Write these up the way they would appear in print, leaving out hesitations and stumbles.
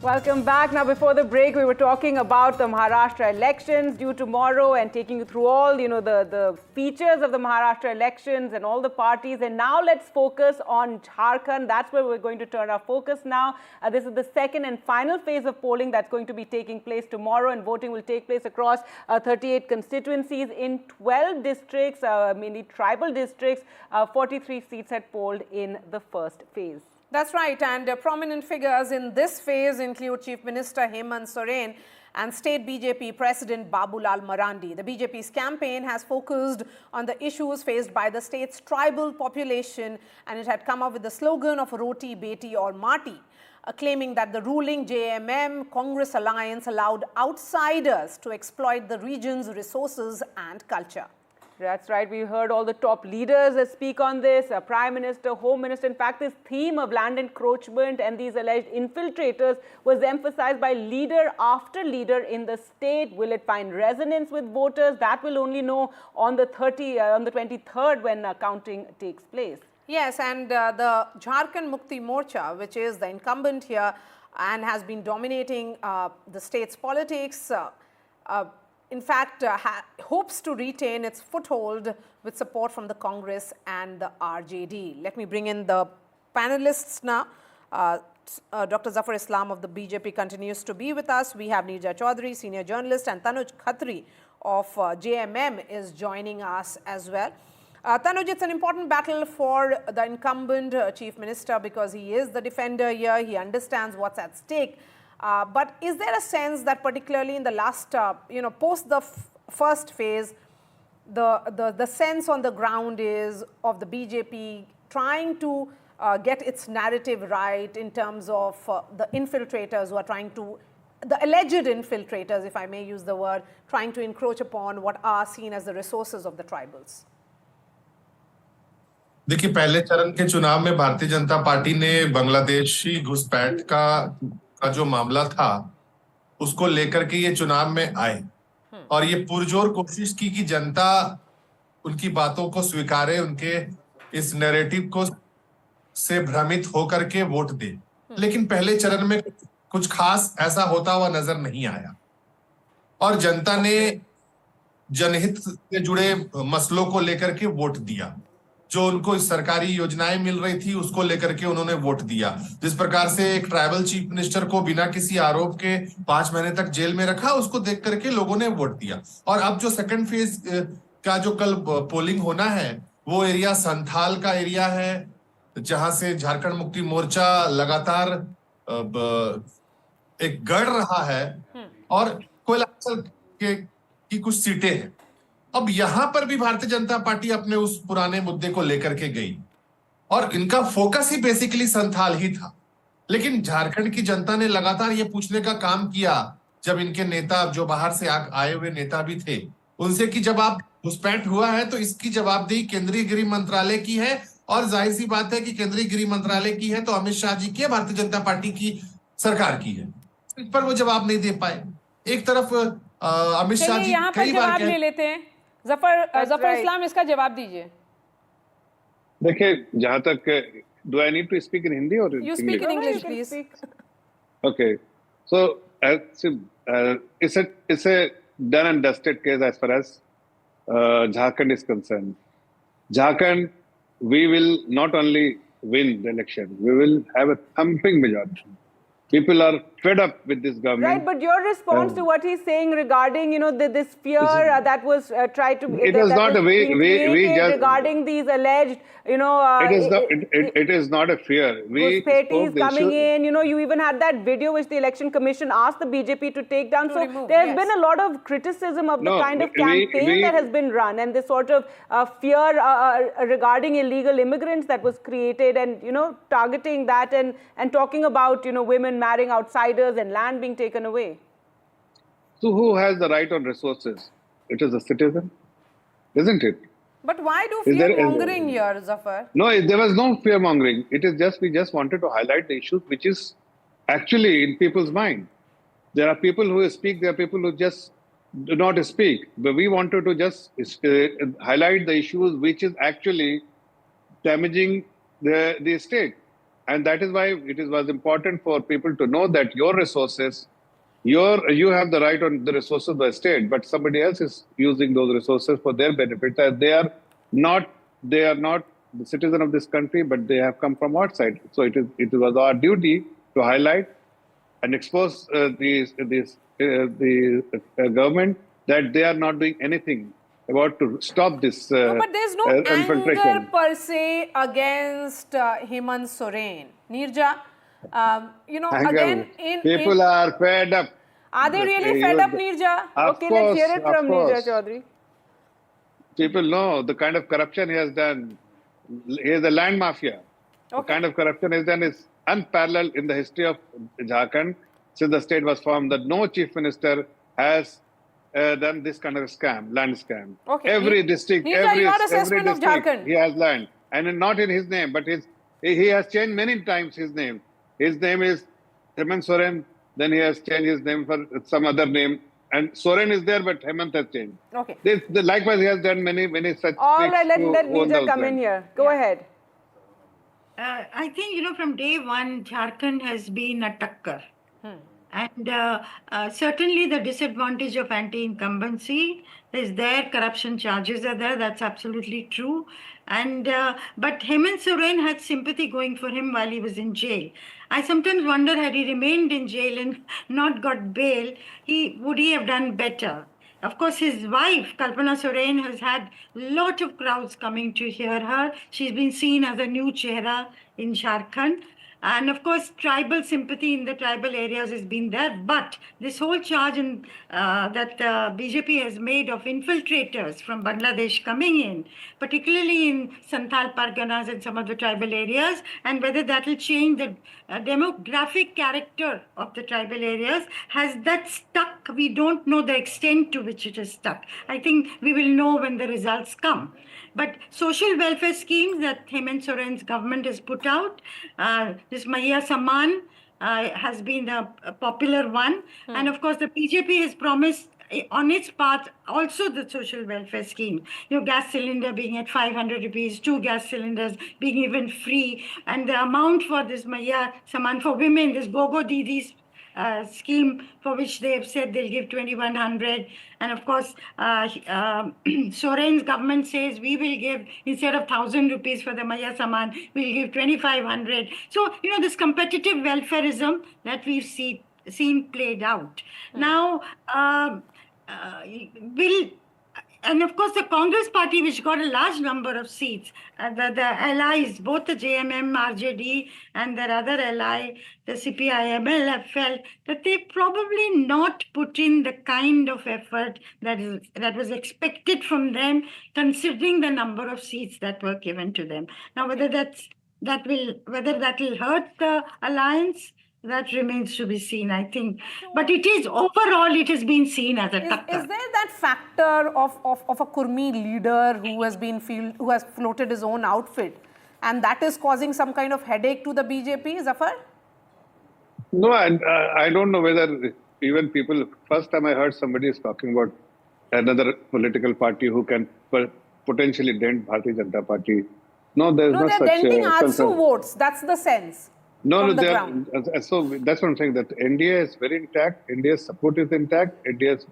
Welcome back. Now, before the break, we were talking about the Maharashtra elections due tomorrow and taking you through all, the features of the Maharashtra elections and all the parties. And now let's focus on Jharkhand. That's where we're going to turn our focus now. This is the second and final phase of polling that's going to be taking place tomorrow, and voting will take place across 38 constituencies in 12 districts, mainly tribal districts. 43 seats had polled in the first phase. That's right, and prominent figures in this phase include Chief Minister Hemant Soren and State BJP President Babulal Marandi. The BJP's campaign has focused on the issues faced by the state's tribal population, and it had come up with the slogan of Roti, Beti or Marti, claiming that the ruling JMM-Congress alliance allowed outsiders to exploit the region's resources and culture. That's right. We heard all the top leaders speak on this, Prime Minister, Home Minister. In fact, this theme of land encroachment and these alleged infiltrators was emphasized by leader after leader in the state. Will it find resonance with voters? That we'll only know on the 23rd when counting takes place. Yes, and the Jharkhand Mukti Morcha, which is the incumbent here and has been dominating the state's politics, in fact, hopes to retain its foothold with support from the Congress and the RJD. Let me bring in the panelists now. Dr. Zafar Islam of the BJP continues to be with us. We have Neerja Chaudhary, senior journalist, and Tanuj Khatri of JMM is joining us as well. Tanuj, it's an important battle for the incumbent Chief Minister because he is the defender here. He understands what's at stake. But is there a sense that particularly in the last, post the first phase, the sense on the ground is of the BJP trying to get its narrative right in terms of the infiltrators who are trying to, the alleged infiltrators, if I may use the word, trying to encroach upon what are seen as the resources of the tribals? देखिए, पहले चरण के चुनाव में Bharatiya Janata party ने बांग्लादेशी घुसपैठ का जो मामला था उसको लेकर के ये चुनाव में आए और ये पुरजोर कोशिश की कि जनता उनकी बातों को स्वीकारे, उनके इस नैरेटिव को से भ्रमित होकर के वोट दे। लेकिन पहले चरण में कुछ खास ऐसा होता हुआ नजर नहीं आया और जनता ने जनहित से जुड़े मसलों को लेकर के वोट दिया। जो उनको सरकारी योजनाएं मिल रही थी उसको लेकर के उन्होंने वोट दिया। जिस प्रकार से एक ट्राइबल चीफ मिनिस्टर को बिना किसी आरोप के 5 महीने तक जेल में रखा, उसको देख करके लोगों ने वोट दिया। और अब जो सेकंड फेज का जो कल पोलिंग होना है वो एरिया संथाल का एरिया है, जहां से झारखंड मुक्ति मोर्चा लगातार एक गढ़ रहा है और कोयलांचल की कुछ सीटें हैं। अब यहां पर भी भारतीय जनता पार्टी अपने उस पुराने मुद्दे को लेकर के गई और इनका फोकस ही बेसिकली संथाल ही था। लेकिन झारखंड की जनता ने लगातार ये पूछने का काम किया, जब इनके नेता जो बाहर से आए हुए नेता भी थे उनसे, कि जब आप घुसपैठ हुआ है तो इसकी जवाबदेही केंद्रीय गृह मंत्रालय की है और जाहिर सी बात है कि केंद्रीय गृह मंत्रालय की है तो अमित शाह जी की है, भारतीय जनता पार्टी की सरकार की है। इस पर वो जवाब नहीं दे पाए। एक तरफ अमित शाह जी कई बार ले लेते हैं। जफर इस्लाम, इसका जवाब दीजिए। देखिए, जहां तक, do I need to speak in Hindi or you speak in English, please? Okay, so it's a done and dusted case as far as Jharkhand is concerned. Jharkhand, we will not only win the election, we will have a thumping majority. People are fed up with this government. Right, but your response to what he's saying regarding, this fear that was tried to... It is not a way, we just... Regarding these alleged, it is not a fear. Petis coming in, you even had that video which the Election Commission asked the BJP to take down. So there's been a lot of criticism of the kind of campaign that has been run and this sort of fear regarding illegal immigrants that was created and, targeting that and talking about, women marrying outsiders and land being taken away. So who has the right on resources? It is a citizen, isn't it? But why do fear-mongering here, Zafar? No, there was no fear-mongering. It is just, we just wanted to highlight the issues which is actually in people's mind. There are people who speak, there are people who just do not speak. But we wanted to just highlight the issues which is actually damaging the state. And that is why it was important for people to know that your resources, you have the right on the resources of the state, but somebody else is using those resources for their benefit. They are not the citizen of this country, but they have come from outside. So it was our duty to highlight and expose the government that they are not doing anything about to stop this No, but there's no anger infiltration. per se against Hemant Soren. Nirja, again, People are fed up. Are they really fed up, Nirja? Okay, let's hear it from Nirja course. Chaudhary. People know the kind of corruption he has done. He is a land mafia. The kind of corruption he has done is unparalleled in the history of Jharkhand since the state was formed. That no chief minister has done this kind of scam, land scam. Okay. Every district, Nirja, every your district, assessment of Jharkhand. he has land, and not in his name, but he has changed many times his name. His name is Hemant Soren. Then he has changed his name for some other name. And Soren is there, but Hemant has changed. Okay. Likewise, he has done many such All tricks right, let to own Nirja those come in lands. here. Go ahead. I think, from day one, Jharkhand has been a takkar. And certainly the disadvantage of anti-incumbency is there. Corruption charges are there. That's absolutely true. And but Hemant Soren had sympathy going for him while he was in jail. I sometimes wonder, had he remained in jail and not got bail, would he have done better? Of course, his wife, Kalpana Soren, has had a lot of crowds coming to hear her. She's been seen as a new chehra in Jharkhand. And of course, tribal sympathy in the tribal areas has been there. But this whole charge that BJP has made of infiltrators from Bangladesh coming in, particularly in Santhal Parganas and some of the tribal areas, and whether that will change the demographic character of the tribal areas, has that stuck? We don't know the extent to which it is stuck. I think we will know when the results come. But social welfare schemes that Hemant Soren's government has put out, this Maiya Saman has been a popular one. And of course, the BJP has promised on its path also the social welfare scheme. Gas cylinder being at 500 rupees, 2 gas cylinders being even free. And the amount for this Maiya Saman for women, this Gogo Didi's scheme for which they have said they'll give 2,100. And of course, Soren's government says we will give, instead of 1,000 rupees for the Maiya Saman, we'll give 2,500. So, this competitive welfareism that we've seen played out. Now, and of course, the Congress party, which got a large number of seats, the allies, both the JMM, RJD, and their other ally, the CPIML, have felt that they probably not put in the kind of effort that was expected from them, considering the number of seats that were given to them. Now, whether that will hurt the alliance, that remains to be seen, I think. But overall, it has been seen as a takkar. Is there that factor of a Kurmi leader who has floated his own outfit, and that is causing some kind of headache to the BJP, Zafar? No, I don't know whether even people. First time I heard somebody is talking about another political party who can potentially dent Bharatiya Janata Party. No, there's no such. No, they're denting AJSU concern. votes. That's the sense. No, The so that's what I'm saying, that NDA is very intact, India's support is intact, India's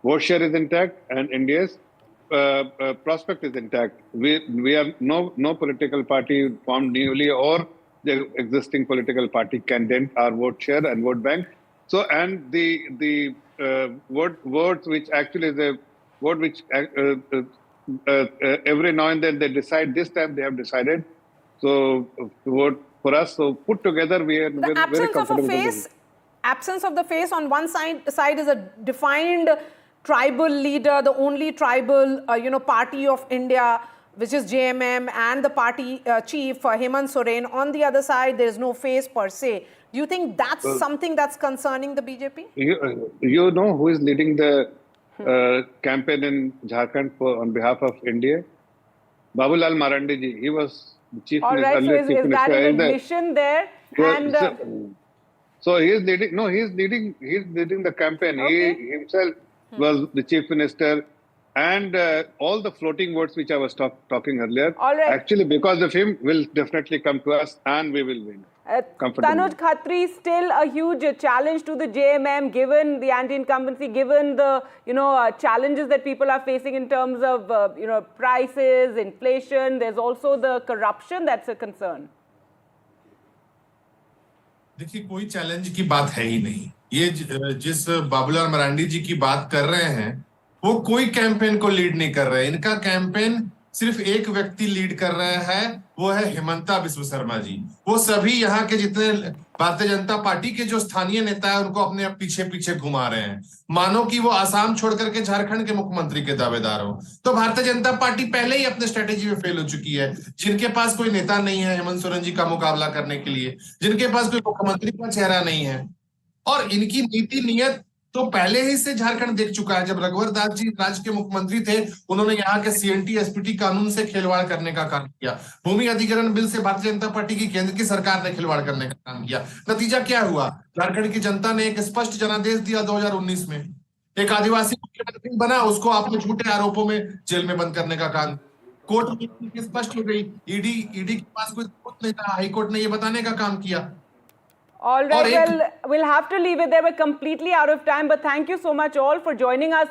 vote share is intact, and India's prospect is intact. We have no political party formed newly or the existing political party can dent our vote share and vote bank. So, and the vote which actually is a vote which every now and then they decide, this time they have decided, so vote for us. So put together, we are very comfortable. Absence of the face on one side is a defined tribal leader, the only tribal party of India, which is JMM, and the party chief Hemant Soren. On the other side, there is no face per se. Do you think that's something that's concerning the BJP? You know who is leading the campaign in Jharkhand on behalf of India? Babulal Marandi ji. He was the chief minister. All right, so is that an admission there? And so he is leading. No, he is leading the campaign. Okay. He himself was the chief minister and all the floating votes which I was talking earlier, All right. actually because of him will definitely come to us and we will win. Tanuj Khatri, still a huge challenge to the JMM, given the anti-incumbency, given the challenges that people are facing in terms of prices, inflation. There's also the corruption that's a concern. देखिए, कोई challenge की बात है ही नहीं। ये जिस बाबूलाल मरांडी जी की बात कर रहे हैं, वो कोई कैंपेन को लीड नहीं कर रहे। इनका कैंपेन सिर्फ एक व्यक्ति लीड कर रहा है, वो है हिमंता बिस्व शर्मा जी। वो सभी यहाँ के जितने भारतीय जनता पार्टी के जो स्थानीय नेता है उनको अपने पीछे पीछे घुमा रहे हैं, मानो कि वो आसाम छोड़ करके झारखंड के मुख्यमंत्री के दावेदार हो। तो भारतीय जनता पार्टी पहले ही अपने स्ट्रेटेजी में फेल हो चुकी है। जिनके पास कोई नेता नहीं है हेमंत सोरेन जी का मुकाबला करने के लिए, जिनके पास कोई मुख्यमंत्री का चेहरा नहीं है, और इनकी नीति नियत तो पहले ही से झारखंड देख चुका है। जब रघुवर दास जी राज्य के मुख्यमंत्री थे, उन्होंने यहाँ के सीएनटी एसपीटी कानून से खिलवाड़ करने का काम किया। भूमि अधिग्रहण बिल से भारतीय जनता पार्टी की केंद्र की सरकार ने खिलवाड़ करने का काम किया। नतीजा क्या हुआ? झारखंड की जनता ने एक स्पष्ट जनादेश दिया 2019 में। एक आदिवासी मुख्यमंत्री बना, उसको आपने झूठे आरोपों में जेल में बंद करने का काम। कोर्ट में स्पष्ट हो गई, ईडी के पास कोई सबूत नहीं था, हाईकोर्ट ने ये बताने का काम किया। All right, well, we'll have to leave it there. We're completely out of time, but thank you so much all for joining us.